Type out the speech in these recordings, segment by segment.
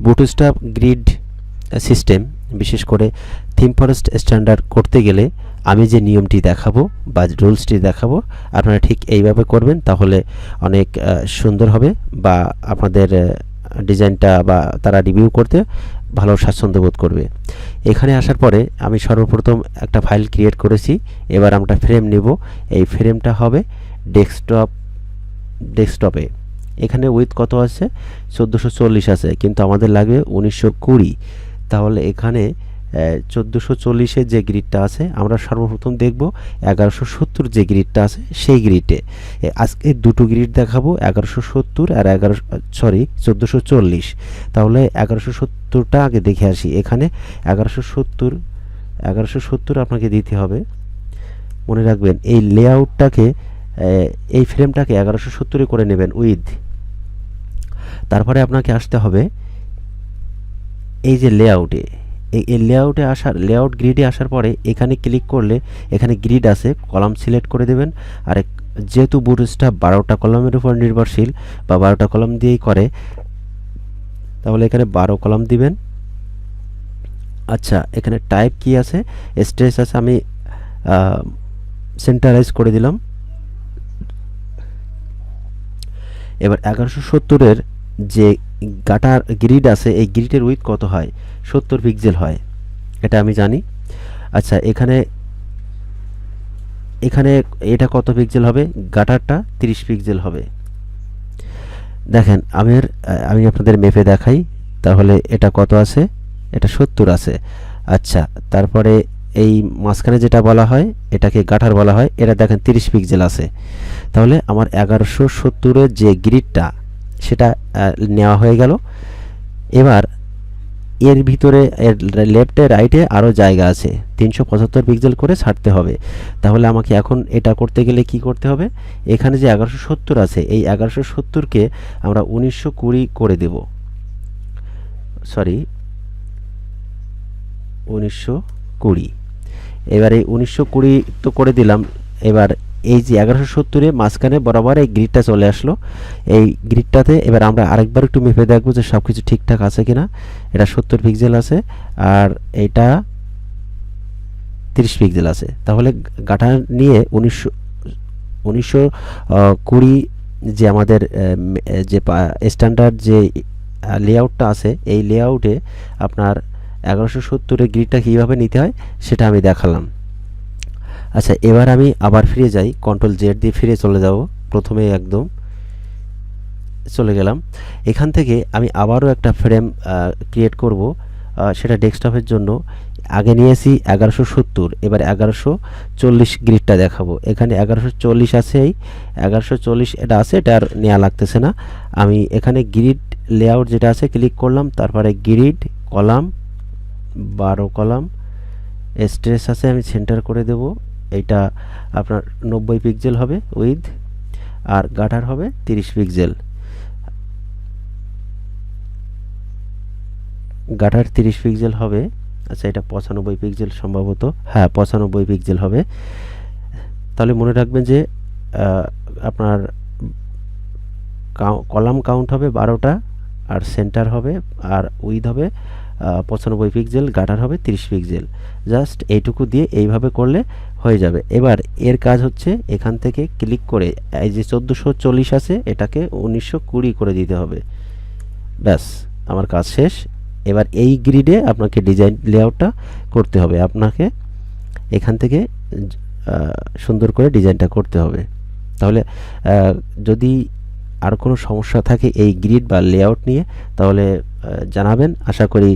Bootstrap grid system বিশেষ করে theme forest standard করতে গেলে আমি যে নিয়মটি দেখাবো বা রুলসটি দেখাবো আপনারা ঠিক এইভাবে করবেন, তাহলে অনেক সুন্দর হবে বা আপনাদের ডিজাইনটা বা তারা রিভিউ করতে ভালো স্বাচ্ছন্দ্য বোধ করবে। এখানে আসার পরে আমি সর্বপ্রথম একটা ফাইল ক্রিয়েট করেছি। এবার আমরা ফ্রেম নেব। এই ফ্রেমটা হবে ডেস্কটপে। এখানে উইথ কত আছে? 1440 আছে, কিন্তু আমাদের লাগবে 1920। তাহলে এখানে 1440-এর যে গ্রিডটা আছে আমরা সর্বপ্রথম দেখব 1170 যে গ্রিডটা আছে সেই গ্রিডে। আজকে দুটো গ্রিড দেখাবো, 1170 আর 1440। তাহলে 1170টা আগে দেখে আসি। এখানে 1170 আপনাকে দিতে হবে। মনে রাখবেন এই লেআউটটাকে, এই ফ্রেমটাকে 1170 করে নেবেন উইথ। তারপরে আপনাকে আসতে হবে এই যে লেআউটে, এই লেআউট গ্রিডে আসার পরে এখানে ক্লিক করলে এখানে গ্রিড আছে, কলাম সিলেক্ট করে দেবেন। আর যেহেতু বুটস্ট্র্যাপ 12টা কলামের উপর নির্ভরশীল বা 12টা কলাম দিয়েই করে, তাহলে এখানে 12 কলাম দিবেন। আচ্ছা, এখানে টাইপ কি আছে? স্ট্রেস আছে, আমি সেন্টারাইজ করে দিলাম। এবার 1170-এর যে গাটার গ্রিড আছে এই গ্রিডের উইথ কত হয়? 70 পিক্সেল হয়, এটা আমি জানি। আচ্ছা, এখানে এটা কত পিক্সেল হবে? গাটারটা 30 পিক্সেল হবে। দেখেন আমি আপনাদের মেপে দেখাই। তাহলে এটা কত আছে? এটা 70 আছে। আচ্ছা, তারপরে এই মাঝখানে যেটা বলা হয় এটাকে গাটার বলা হয়, এটা দেখেন 30 পিক্সেল আছে। তাহলে আমার 1170-এর যে গ্রিডটা সেটা নেওয়া হয়ে গেল। এবার এর ভিতরে লেফটে রাইটে আরও জায়গা আছে, 375 পিক্সেল করে ছাড়তে হবে। তাহলে আমাকে এখন এটা করতে গেলে কি করতে হবে? এখানে যে 1170 আছে এই 1170-কে আমরা 1920 করে দেব। সরি, 1920। এবার এই 1920 তো করে দিলাম। এবার এই যে 1170-এ মাঝখানে বরাবর এই গ্রিডটা চলে আসলো। এই গ্রিডটাতে এবার আমরা আরেকবার একটু মেপে দেখব যে সব কিছু ঠিকঠাক আছে কিনা। এটা 70 পিক্সেল আছে আর এটা 30 পিক্সেল আছে। তাহলে গাটা নিয়ে 1920 যে আমাদের যে স্ট্যান্ডার্ড যে লেআউটটা আছে এই লেআউটে আপনার 1170-এর গ্রিডটা কীভাবে নিতে হয় সেটা আমি দেখালাম। আচ্ছা, এবার আমি আবার ফিরে যাই, কন্ট্রোল জেড দিয়ে ফিরে চলে যাব। প্রথমে একদম চলে গেলাম। এখান থেকে আমি আবারও একটা ফ্রেম ক্রিয়েট করব, সেটা ডেস্কটপের জন্য। আগে নিয়েছি 1170, এবার 1140 গ্রিডটা দেখাবো। এখানে 1140 আছে, এই 1140 এটা আছে, এটা আর নেওয়া লাগতেছে না। আমি এখানে গ্রিড লেআউট যেটা আছে ক্লিক করলাম, তারপরে গ্রিড কলাম 12 কলাম, স্ট্রেস আছে আমি সেন্টার করে দেব। এইটা আপনার 90 পিক্সেল হবে উইথ, আর গাটার হবে 30 পিক্সেল। গাটার 30 পিক্সেল হবে। আচ্ছা, এটা 95 পিক্সেল সম্ভবত, হ্যাঁ 95 পিক্সেল হবে। তাহলে মনে রাখবেন যে আপনার কলাম কাউন্ট হবে 12টা, আর সেন্টার হবে, আর উইথ হবে 95 পিক্সেল, গাটার হবে 30 পিক্সেল। জাস্ট এইটুকু দিয়ে এইভাবে করলে হয়ে যাবে। এবার এর কাজ হচ্ছে এখান থেকে ক্লিক করে এই যে 1440 আছে এটাকে 1920 করে দিতে হবে। ব্যাস, আমার কাজ শেষ। এবার এই গ্রিডে আপনাকে ডিজাইন লেআউটটা করতে হবে। আপনাকে এখান থেকে সুন্দর করে ডিজাইনটা করতে হবে। তাহলে যদি আর কোনো সমস্যা থাকে এই গ্রিড বা লেআউট নিয়ে তাহলে জানাবেন, আশা করি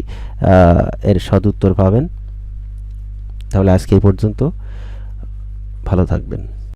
এর সদুত্তর পাবেন। তাহলে আজকে এই পর্যন্ত, ভালো থাকবেন।